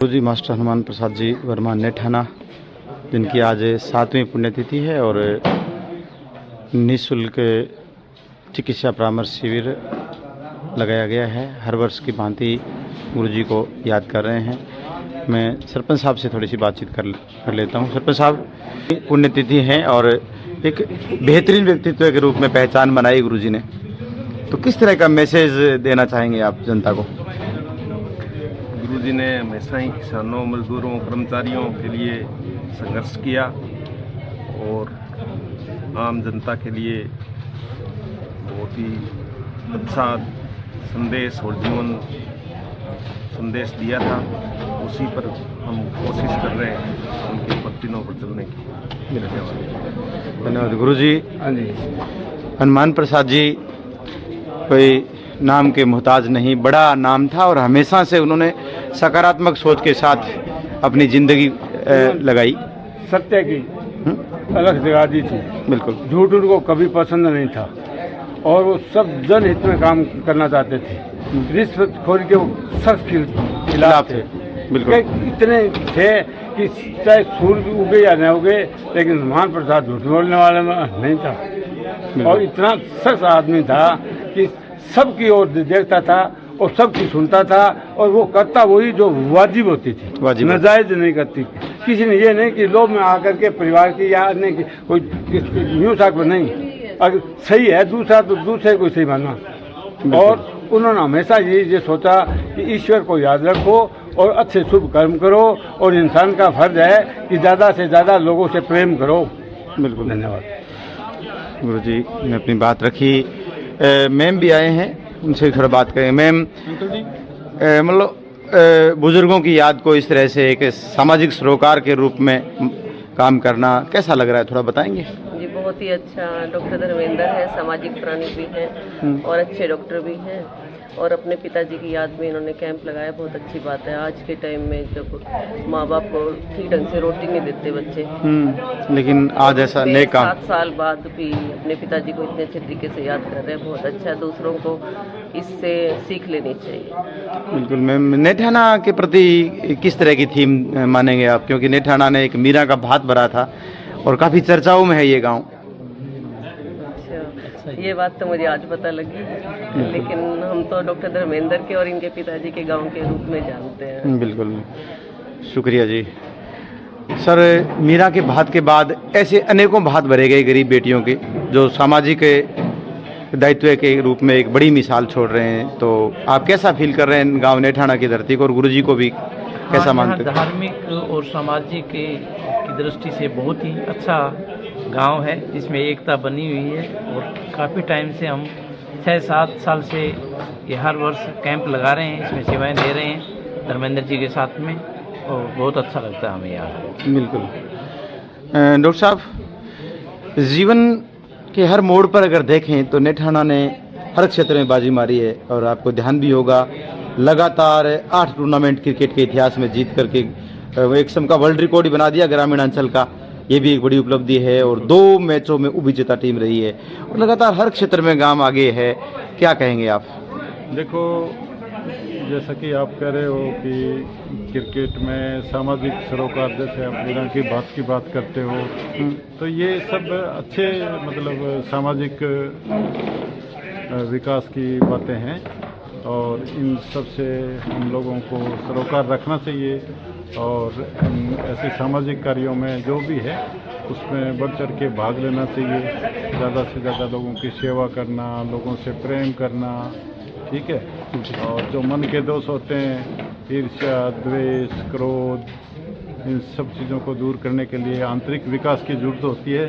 गुरुजी master Hanuman Prasad ji Verma नेठाना, जिनकी आज 7वीं पुण्यतिथि है और निःशुल्क चिकित्सा परामर्श शिविर लगाया गया है। हर वर्ष की भांति गुरुजी को याद कर रहे हैं। मैं सरपंच साहब से थोड़ी सी बातचीत कर लेता हूं। सरपंच साहब, पुण्यतिथि है और एक बेहतरीन व्यक्तित्व के रूप में पहचान बनाई गुरुजी ने, तो किस तरह का मैसेज देना चाहेंगे आप जनता को? गुरुजी ने हमेशा ही किसानों, मजदूरों, कर्मचारियों के लिए संघर्ष किया और आम जनता के लिए बहुत ही अच्छा संदेश और जीवन संदेश दिया था। उसी पर हम कोशिश कर रहे हैं उनके पत्तिनों पर चलने की। धन्यवाद गुरुजी। हाँ जी, हनुमान प्रसाद जी कोई नाम के मोहताज नहीं, बड़ा नाम था और हमेशा से उन्होंने सकारात्मक सोच के साथ अपनी जिंदगी लगाई। सत्य की अलग जगह दी थी, बिल्कुल। झूठ उनको कभी पसंद नहीं था और वो सब जनहित में काम करना चाहते थे। रिश्वतखोरी के वो सख्त खिलाफ थे, बिल्कुल। इतने थे कि चाहे सूरज उगे या न उगे, लेकिन हनुमान प्रसाद झूठ बोलने वाले में नहीं था और इतना सख्त आदमी था कि सबकी ओर देखता था और सबकी सुनता था और वो करता वही जो वाजिब होती थी, नाजायज नहीं करती। किसी ने ये नहीं कि लोभ में आकर के परिवार की या अन्य की कोई यूँ साक नहीं, अगर सही है दूसरा तो दूसरे को सही मानना। और उन्होंने हमेशा ये सोचा कि ईश्वर को याद रखो और अच्छे शुभ कर्म करो और इंसान का फर्ज है कि ज़्यादा से ज़्यादा लोगों से प्रेम करो। बिल्कुल, धन्यवाद गुरुजी ने अपनी बात रखी। मैम भी आए हैं, उनसे भी थोड़ा बात करें। मैम, मतलब बुजुर्गों की याद को इस तरह से एक सामाजिक सरोकार के रूप में काम करना कैसा लग रहा है, थोड़ा बताएंगे? जी, बहुत ही अच्छा। डॉक्टर धर्मेंद्र है, सामाजिक प्राणी भी हैं और अच्छे डॉक्टर भी हैं और अपने पिताजी की याद में इन्होंने कैंप लगाया। बहुत अच्छी बात है। आज के टाइम में जब माँ बाप को ठीक ढंग से रोटी नहीं देते बच्चे, लेकिन आज ऐसा नेक काम 7 साल बाद भी अपने पिताजी को इतने अच्छे तरीके से याद कर रहे हैं। बहुत अच्छा, दूसरों को इससे सीख लेनी चाहिए। बिल्कुल। मैम, नेठाना के प्रति किस तरह की थीम मानेंगे आप, क्योंकि नेठाना ने एक मीरा का भात भरा था और काफ़ी चर्चाओं में है ये गाँव? ये बात तो मुझे आज पता लगी, लेकिन हम तो डॉक्टर धर्मेंद्र के और इनके पिताजी के गांव के रूप में जानते हैं। बिल्कुल, शुक्रिया जी। सर, मीरा के भात के बाद ऐसे अनेकों भात भरे गए गरीब बेटियों के, जो सामाजिक दायित्व के रूप में एक बड़ी मिसाल छोड़ रहे हैं, तो आप कैसा फील कर रहे हैं गांव नेठाना की धरती को और गुरुजी को भी कैसा मानते हैं? धार्मिक और सामाजिक की दृष्टि से बहुत ही अच्छा गांव है, जिसमें एकता बनी हुई है और काफ़ी टाइम से हम 6-7 साल से ये हर वर्ष कैंप लगा रहे हैं, इसमें सेवाएं दे रहे हैं धर्मेंद्र जी के साथ में और बहुत अच्छा लगता है हमें यहाँ। बिल्कुल। डॉक्टर साहब, जीवन के हर मोड़ पर अगर देखें तो नेठाना ने हर क्षेत्र में बाजी मारी है और आपको ध्यान भी होगा, लगातार 8 टूर्नामेंट क्रिकेट के इतिहास में जीत करके एक किस्म का वर्ल्ड रिकॉर्ड ही बना दिया ग्रामीण अंचल का। ये भी एक बड़ी उपलब्धि है और 2 मैचों में उपविजेता टीम रही है और लगातार हर क्षेत्र में गांव आगे है। क्या कहेंगे आप? देखो, जैसा कि आप कह रहे हो कि क्रिकेट में सामाजिक सरोकार, जैसे आप मीरा की बात करते हो, तो ये सब अच्छे मतलब सामाजिक विकास की बातें हैं और इन सब से हम लोगों को सरोकार रखना चाहिए और ऐसे सामाजिक कार्यों में जो भी है उसमें बढ़ चढ़ के भाग लेना चाहिए। ज़्यादा से ज़्यादा लोगों की सेवा करना, लोगों से प्रेम करना, ठीक है। और जो मन के दोष होते हैं, ईर्ष्या, द्वेष, क्रोध, इन सब चीज़ों को दूर करने के लिए आंतरिक विकास की जरूरत होती है।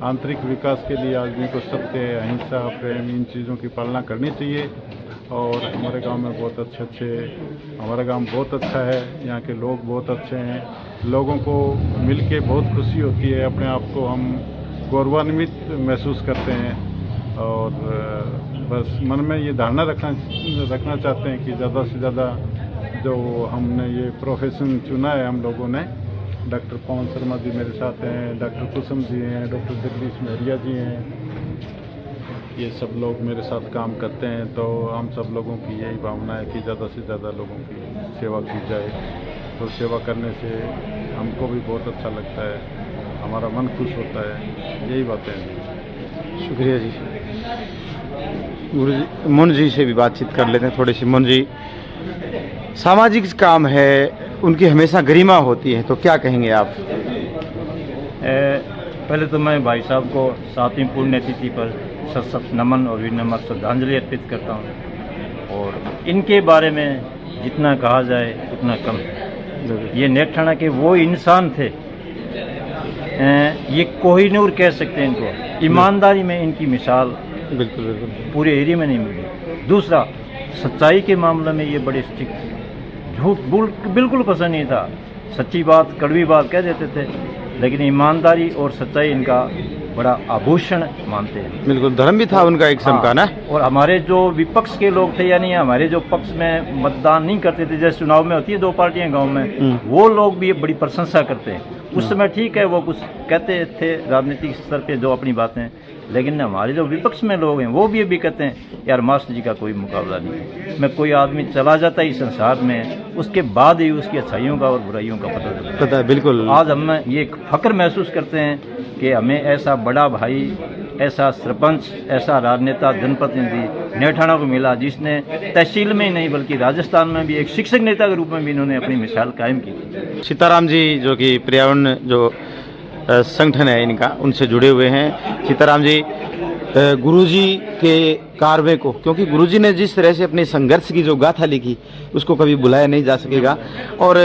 आंतरिक विकास के लिए आदमी को सत्य, अहिंसा, प्रेम, इन चीज़ों की पालना करनी चाहिए। और हमारे गांव में बहुत हमारा गांव बहुत अच्छा है, यहाँ के लोग बहुत अच्छे हैं, लोगों को मिलके बहुत खुशी होती है, अपने आप को हम गौरवान्वित महसूस करते हैं और बस मन में ये धारणा रखना चाहते हैं कि ज़्यादा से ज़्यादा जो हमने ये प्रोफेशन चुना है हम लोगों ने, डॉक्टर पवन शर्मा जी मेरे साथ हैं, डॉक्टर कुसुम जी हैं, डॉक्टर जगदीश महरिया जी हैं, ये सब लोग मेरे साथ काम करते हैं। तो हम सब लोगों की यही भावना है कि ज़्यादा से ज़्यादा लोगों की सेवा की जाए तो सेवा करने से हमको भी बहुत अच्छा लगता है, हमारा मन खुश होता है। यही बातें हैं। शुक्रिया जी। गुरु जी, मुन जी से भी बातचीत कर लेते हैं थोड़ी सी। मुन जी, सामाजिक काम है, उनकी हमेशा गरिमा होती है, तो क्या कहेंगे आप? पहले तो मैं भाई साहब को 7वीं पुण्यतिथि पर सशक्त नमन और विनम्र श्रद्धांजलि अर्पित करता हूँ। और इनके बारे में जितना कहा जाए उतना कम है। ये नेठाणा के वो इंसान थे, ये कोहिनूर कह सकते हैं इनको। ईमानदारी में इनकी मिसाल बिल्कुल बिल्कुल पूरे एरिया में नहीं मिली। दूसरा, सच्चाई के मामले में ये बड़े स्ट्रिक्ट, झूठ बिल्कुल पसंद नहीं था। सच्ची बात, कड़वी बात कह देते थे, लेकिन ईमानदारी और सच्चाई इनका बड़ा आभूषण मानते हैं। बिल्कुल, धर्म भी था उनका एक किस्म का ना। और हमारे जो विपक्ष के लोग थे, यानी हमारे जो पक्ष में मतदान नहीं करते थे, जैसे चुनाव में होती है 2 पार्टियां गांव में, वो लोग भी बड़ी प्रशंसा करते हैं। उस समय ठीक है, वो कुछ कहते थे राजनीतिक स्तर पे जो अपनी बातें, लेकिन हमारे जो विपक्ष में लोग हैं वो भी अभी कहते हैं यार मास्टर जी का कोई मुकाबला नहीं है। मैं कोई आदमी चला जाता है इस संसार में, उसके बाद ही उसकी अच्छाइयों का और बुराइयों का पता है। बिल्कुल, आज हम ये फख्र महसूस करते हैं कि हमें ऐसा बड़ा भाई, ऐसा सरपंच, ऐसा राजनेता, जनप्रतिनिधि नेठाणा को मिला, जिसने तहसील में ही नहीं बल्कि राजस्थान में भी एक शिक्षक नेता के रूप में भी इन्होंने अपनी मिसाल कायम की। सीताराम जी जो कि पर्यावरण जो संगठन है इनका, उनसे जुड़े हुए हैं। सीताराम जी, गुरुजी के कार्य को, क्योंकि गुरुजी ने जिस तरह से अपने संघर्ष की जो गाथा लिखी उसको कभी भुलाया नहीं जा सकेगा। और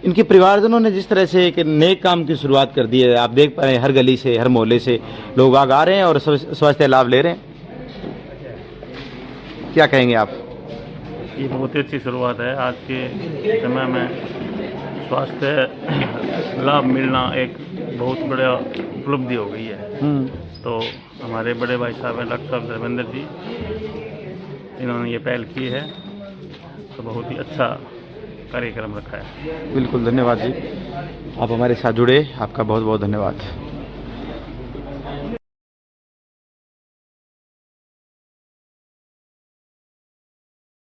इनके परिवारजनों ने जिस तरह से एक नेक काम की शुरुआत कर दी है, आप देख पा रहे हैं हर गली से, हर मोहल्ले से लोग आग आ रहे हैं और स्वास्थ्य लाभ ले रहे हैं। क्या कहेंगे आप? ये बहुत ही अच्छी शुरुआत है। आज के समय में स्वास्थ्य लाभ मिलना एक बहुत बड़ा उपलब्धि हो गई है। तो हमारे बड़े भाई साहब हैं डॉक्टर साहब धर्मेंद्र जी, इन्होंने ये पहल की है, तो बहुत ही अच्छा कार्यक्रम रखा है। बिल्कुल, धन्यवाद जी, आप हमारे साथ जुड़े, आपका बहुत बहुत धन्यवाद।